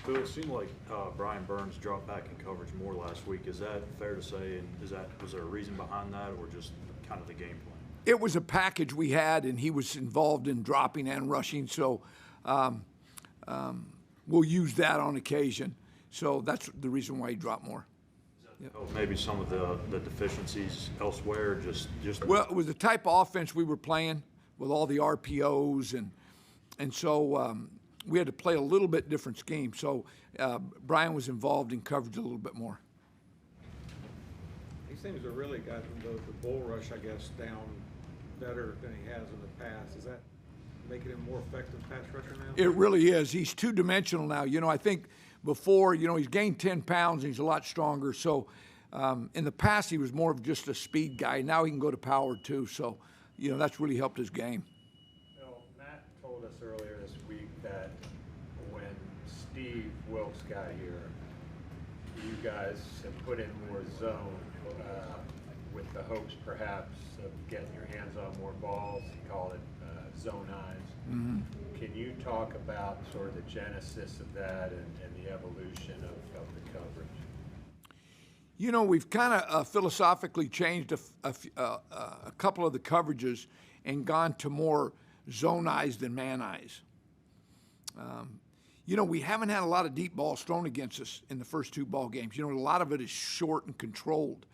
Bill, it seemed like Brian Burns dropped back in coverage more last week. Is that fair to say? And was there a reason behind that, or just kind of the game plan? It was a package we had, and he was involved in dropping and rushing. So we'll use that on occasion. So that's the reason why he dropped more. Oh, maybe some of the deficiencies elsewhere, just. Well, it was the type of offense we were playing with all the RPOs, and so we had to play a little bit different scheme. So Brian was involved in coverage a little bit more. He seems to really gotten the bull rush, I guess, down better than he has in the past. Is that making him more effective pass rusher now? It really is. He's two-dimensional now. I think before, he's gained 10 pounds and he's a lot stronger. So in the past, he was more of just a speed guy. Now he can go to power too. So, that's really helped his game. Bill, Matt told us earlier this week that when Steve Wilkes got here, you guys have put in more zone with the hopes perhaps of getting your hands on more balls. He called it zone eyes. Mm-hmm. Can you talk about sort of the genesis of that and the evolution of the coverage? We've kind of philosophically changed a couple of the coverages and gone to more zone eyes than man eyes. We haven't had a lot of deep balls thrown against us in the first two ball games. A lot of it is short and controlled.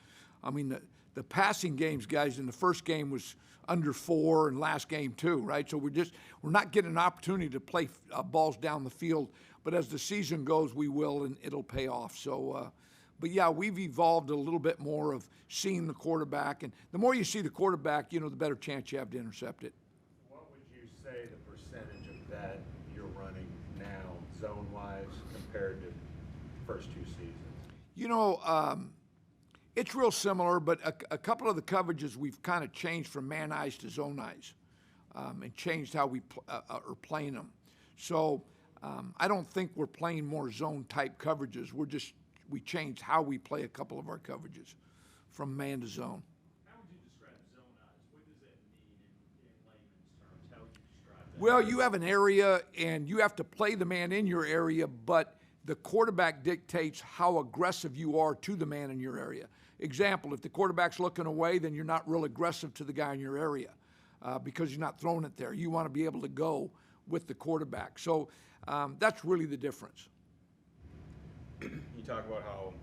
I mean, the passing games, guys, in the first game was under 4 and last game too, right? So we're not getting an opportunity to play balls down the field. But as the season goes, we will, and it'll pay off. So, but yeah, we've evolved a little bit more of seeing the quarterback. And the more you see the quarterback, the better chance you have to intercept it. What would you say the percentage of that you're running now, zone-wise, compared to first two seasons? It's real similar, but a couple of the coverages we've kind of changed from man eyes to zone eyes and changed how we are playing them. So I don't think we're playing more zone-type coverages. We changed how we play a couple of our coverages from man to zone. How would you describe zone eyes? What does that mean in layman's terms? How would you describe that? Well, you have an area, and you have to play the man in your area, but the quarterback dictates how aggressive you are to the man in your area. Example, if the quarterback's looking away, then you're not real aggressive to the guy in your area because you're not throwing it there. You want to be able to go with the quarterback. So that's really the difference. You talk about how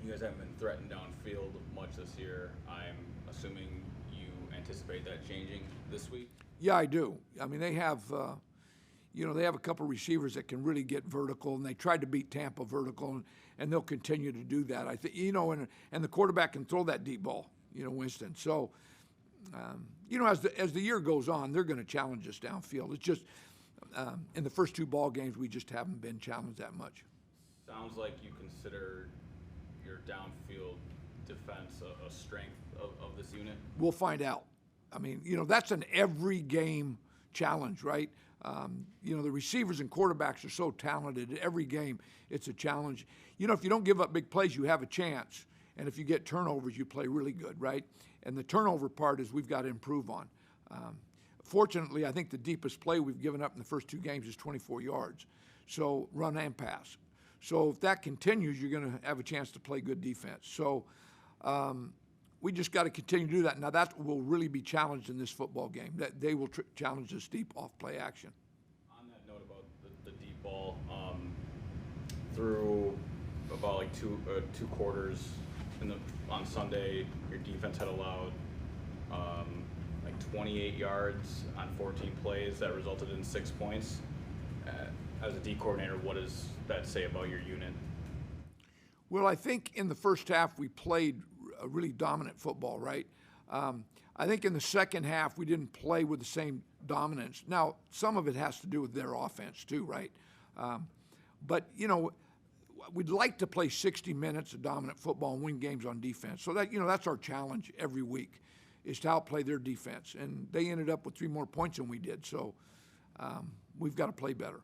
you guys haven't been threatened downfield much this year. I'm assuming you anticipate that changing this week? Yeah, I do. I mean, they have they have a couple of receivers that can really get vertical, and they tried to beat Tampa vertical, and they'll continue to do that. I think, and the quarterback can throw that deep ball, Winston. So, as the year goes on, they're going to challenge us downfield. It's just in the first two ball games, we just haven't been challenged that much. Sounds like you consider your downfield defense a strength of this unit. We'll find out. I mean, that's an every game challenge, right? The receivers and quarterbacks are so talented. Every game, it's a challenge. If you don't give up big plays, you have a chance. And if you get turnovers, you play really good, right? And the turnover part is we've got to improve on. Fortunately, I think the deepest play we've given up in the first two games is 24 yards. So run and pass. So if that continues, you're going to have a chance to play good defense. So we just got to continue to do that. Now, that will really be challenged in this football game. That they will challenge us deep off play action. On that note about the deep ball, through about like two quarters on Sunday, your defense had allowed 28 yards on 14 plays. That resulted in 6 points. As a D coordinator, what does that say about your unit? Well, I think in the first half we played a really dominant football, right? I think in the second half we didn't play with the same dominance. Now, some of it has to do with their offense too, right? But, we'd like to play 60 minutes of dominant football and win games on defense. So that, that's our challenge every week, is to outplay their defense. And they ended up with 3 more points than we did. So we've got to play better.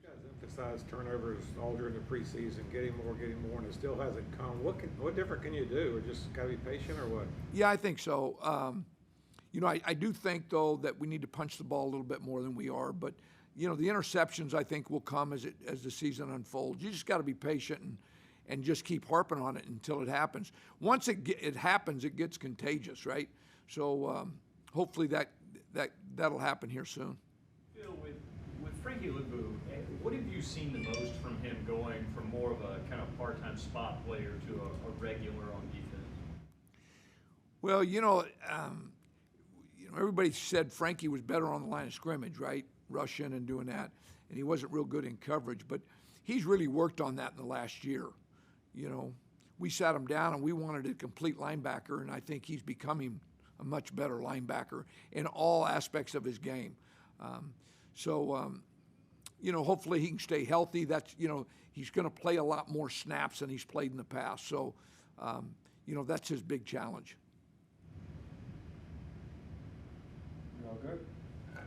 You guys emphasize turnovers all during the preseason, getting more, and it still hasn't come. What different can you do? Or just got to be patient, or what? Yeah, I think so. I do think, though, that we need to punch the ball a little bit more than we are. But, you know, the interceptions I think will come as the season unfolds. You just got to be patient and just keep harping on it until it happens. Once it happens, it gets contagious, right? So hopefully that'll happen here soon. Phil, with Frankie Luvu, what have you seen the most from him going from more of a kind of part-time spot player to a regular on defense? Well, everybody said Frankie was better on the line of scrimmage, right? Rushing and doing that, and he wasn't real good in coverage. But he's really worked on that in the last year. You know, we sat him down and we wanted a complete linebacker, and I think he's becoming a much better linebacker in all aspects of his game. Hopefully he can stay healthy. That's, he's going to play a lot more snaps than he's played in the past. So, that's his big challenge. You all good?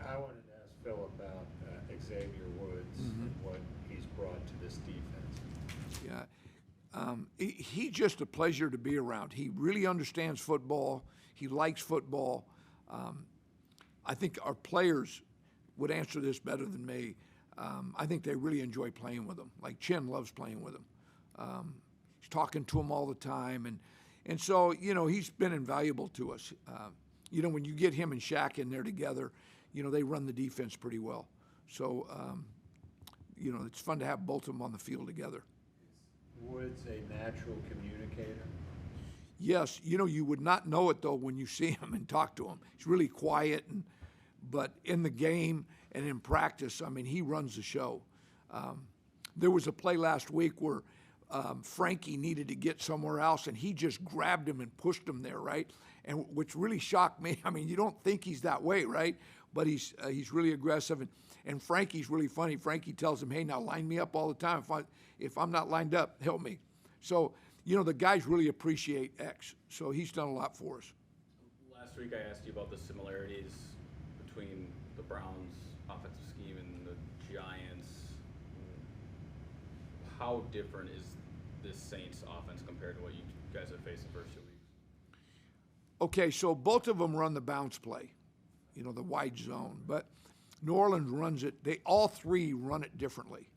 I wanted to ask Phil about Xavier Woods and what he's brought to this defense. Yeah. He's just a pleasure to be around. He really understands football. He likes football. I think our players would answer this better than me. I think they really enjoy playing with him. Like Chin loves playing with him. He's talking to him all the time. And so, he's been invaluable to us. When you get him and Shaq in there together, they run the defense pretty well. So, it's fun to have both of them on the field together. Woods a natural communicator? Yes, you would not know it though when you see him and talk to him. He's really quiet, but in the game and in practice, I mean, he runs the show. There was a play last week where Frankie needed to get somewhere else, and he just grabbed him and pushed him there, right? And which really shocked me. I mean, you don't think he's that way, right? But he's really aggressive, and Frankie's really funny. Frankie tells him, "Hey, now line me up all the time. If I'm not lined up, help me." So, the guys really appreciate X. So he's done a lot for us. Last week I asked you about the similarities between the Browns' offensive scheme and the Giants. How different is this Saints offense compared to what you guys have faced the first 2 weeks? Okay, so both of them run the bounce play, the wide zone. But New Orleans runs it. They all three run it differently.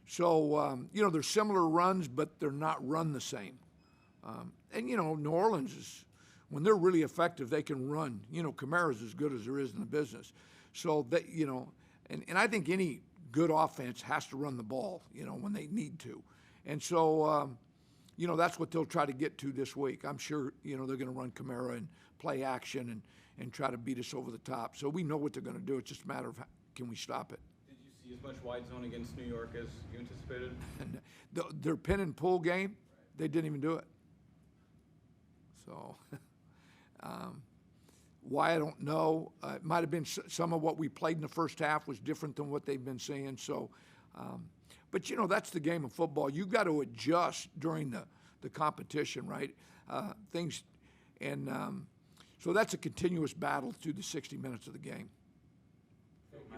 So, they're similar runs, but they're not run the same. New Orleans is, when they're really effective, they can run. Kamara's as good as there is in the business. So, and I think any good offense has to run the ball, when they need to. And so, that's what they'll try to get to this week. I'm sure, they're going to run Kamara and play action and try to beat us over the top. So we know what they're going to do. It's just a matter of can we stop it. Did you see as much wide zone against New York as you anticipated? Their pin and pull game, they didn't even do it. So, why I don't know. It might have been some of what we played in the first half was different than what they've been seeing. So, but that's the game of football. You got to adjust during the competition, right? So that's a continuous battle through the 60 minutes of the game.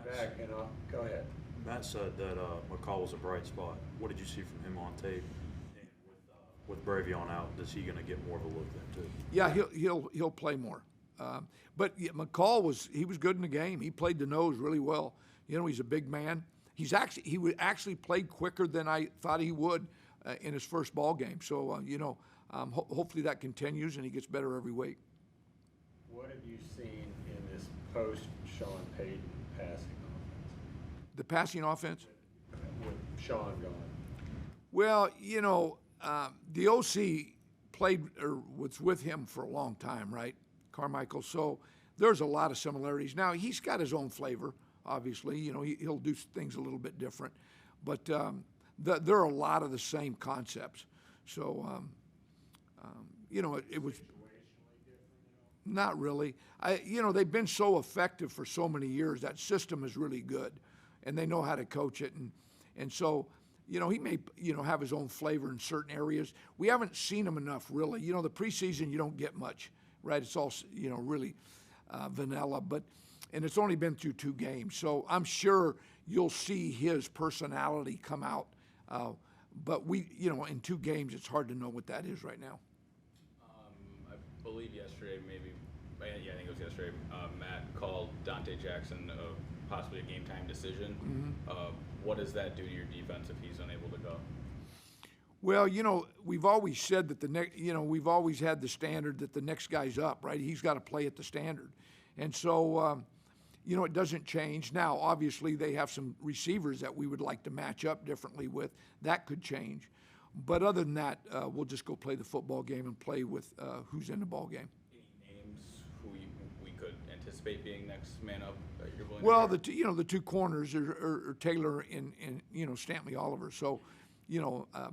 Back and go ahead. Matt said that McCall was a bright spot. What did you see from him on tape? And with Bravion out, is he going to get more of a look then too? Yeah, he'll play more. But McCall was good in the game. He played the nose really well. He's a big man. He actually played quicker than I thought he would in his first ball game. So hopefully that continues and he gets better every week. What have you seen in this post-Sean Payton passing offense? The passing offense? With Sean gone. Well, the OC played or was with him for a long time, right, Carmichael? So there's a lot of similarities. Now, he's got his own flavor, obviously. He'll do things a little bit different. But there are a lot of the same concepts. So, it was not really. They've been so effective for so many years. That system is really good, and they know how to coach it. And so, he may, have his own flavor in certain areas. We haven't seen him enough, really. The preseason, you don't get much, right? It's all, really vanilla. And it's only been through 2 games. So I'm sure you'll see his personality come out. But in 2 games, it's hard to know what that is right now. I believe yesterday, I think it was yesterday, Matt called Dante Jackson a possibly a game time decision. What does that do to your defense if he's unable to go? Well, we've always said that we've always had the standard that the next guy's up, right? He's got to play at the standard. And so, it doesn't change. Now, obviously, they have some receivers that we would like to match up differently with. That could change. But other than that, we'll just go play the football game and play with who's in the ball game. Any names who we could anticipate being next man up that you're willing Well, to share? the two corners are Taylor and Stanley Oliver. So,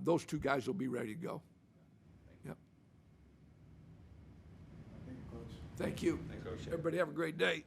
those two guys will be ready to go. Yep. Thank you. Thanks, Coach. Everybody have a great day.